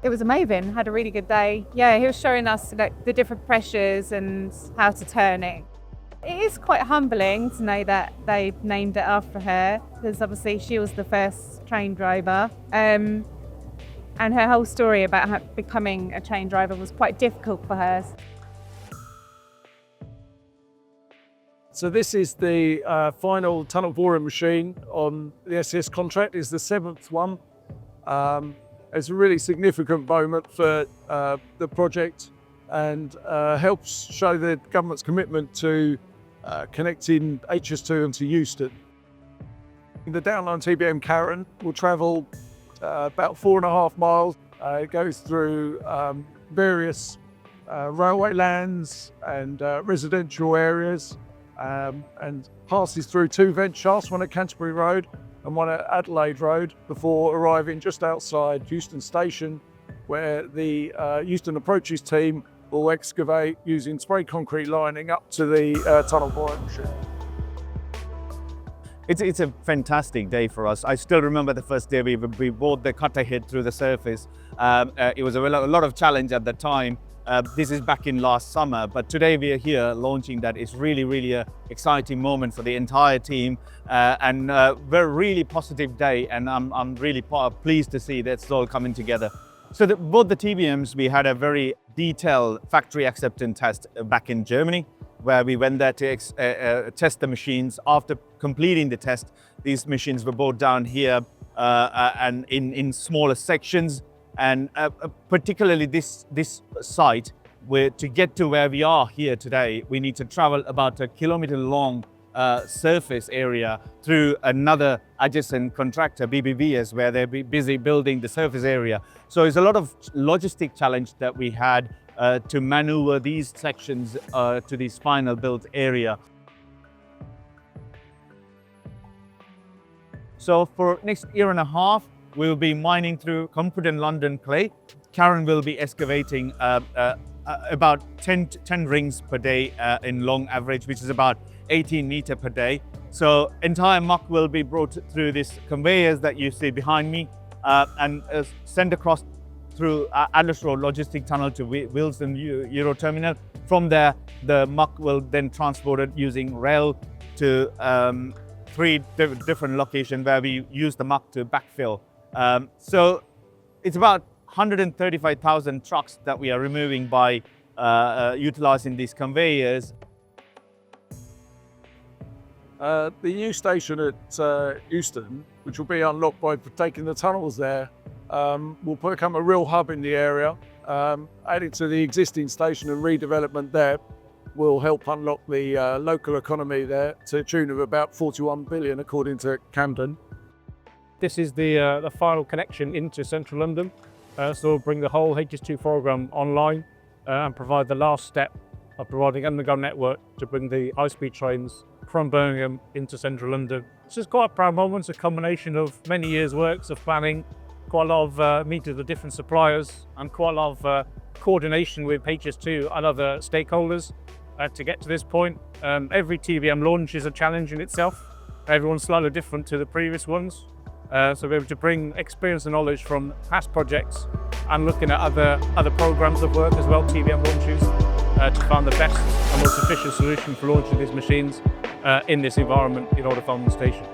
It was amazing. Had a really good day. Yeah, he was showing us like the different pressures and how to turn it. It is quite humbling to know that they named it after her, because obviously she was the first train driver. And her whole story about her becoming a train driver was quite difficult for her. So this is the final tunnel boring machine on the SES contract. It's the 7th one. It's a really significant moment for the project, and helps show the government's commitment to connecting HS2 into Euston. The downline TBM Karen will travel about 4.5 miles. It goes through various railway lands and residential areas, and passes through 2 vent shafts, one at Canterbury Road and one at Adelaide Road, before arriving just outside Euston Station, where the Euston Approaches team will excavate using spray concrete lining up to the tunnel boring machine. It's a fantastic day for us. I still remember the first day we brought the cutter head through the surface. It was a lot of challenge at the time. This is back in last summer, but today we are here launching that. It's really an exciting moment for the entire team, and we're really positive day, and I'm really pleased to see that's all coming together. So both the TBMs, we had a very detailed factory acceptance test back in Germany, where we went there to test the machines. After completing the test, these machines were brought down here and in smaller sections. And particularly this site, where to get to where we are here today, we need to travel about a kilometer-long surface area through another adjacent contractor, BBVS, where they're busy building the surface area. So it's a lot of logistic challenge that we had to maneuver these sections to this final built area. So for next year and a half, we will be mining through Comfort and London clay. Karen will be excavating about 10 rings per day in long average, which is about 18 meters per day. So entire muck will be brought through this conveyors that you see behind me and sent across through Atlas Road Logistic Tunnel to Wilson Euro Terminal. From there, the muck will then transported using rail to 3 different locations where we use the muck to backfill. So it's about 135,000 trucks that we are removing by utilizing these conveyors. The new station at Euston, which will be unlocked by taking the tunnels there, will become a real hub in the area. Adding to the existing station and redevelopment there will help unlock the local economy there to the tune of about 41 billion, according to Camden. This is the final connection into central London, so we'll bring the whole HS2 programme online and provide the last step of providing underground network to bring the high-speed trains from Birmingham into central London. This is quite a proud moment. It's a combination of many years' works of planning, quite a lot of meetings with different suppliers, and quite a lot of coordination with HS2 and other stakeholders to get to this point. Every TBM launch is a challenge in itself. Everyone's slightly different to the previous ones. So we're able to bring experience and knowledge from past projects and looking at other programs of work as well, TBM launches, to find the best and most efficient solution for launching these machines in this environment in order to find the station.